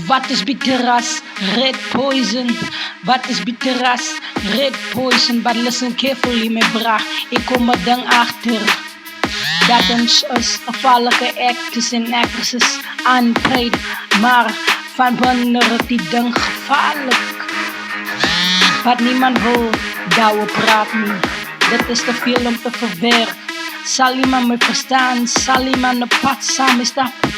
Wat is bitter as red poison? Wat is bitter as red poison? But listen carefully, my bra. Ik kom er dan achter dat ons is afvallige actors en actresses aankleed, maar van binnen is die ding gevaarlijk. Wat niemand wil, daarover praat niet. Dit is te veel om te verwerken. Zal iemand me verstaan? Zal iemand een pad samen stappen?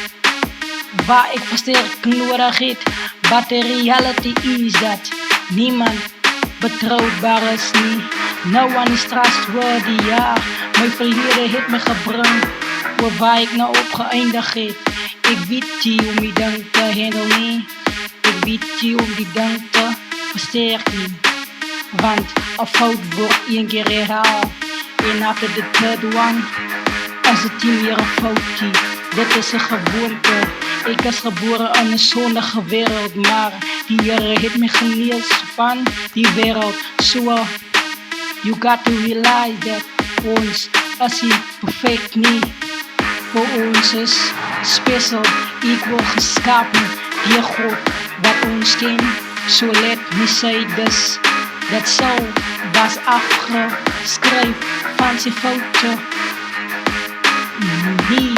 Waar ik versterking nodig heb. But the reality is dat niemand betrouwbaar is niet. No one is trustworthy, ja. Mijn verleden heeft me gebracht voor waar ik nou op geëindigd heb. Ik weet niet om die ding te handelen. Ik weet niet om die ding te versterken. Want een fout wordt één keer herhaald. En after the third one is het niet meer een foutje. Dit is een gewoonte. Ik is geboren in een zondige wereld, maar die Heer heeft me geleerd van die wereld. So you got to realize that ons is niet perfect niet. Voor ons is special, equal geschapen. Die God wat ons kent, so let me say this. Dat zo was afgeschreven van zijn foto. Nee,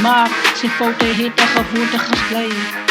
maar zijn foto heeft de gewoonte gebleven.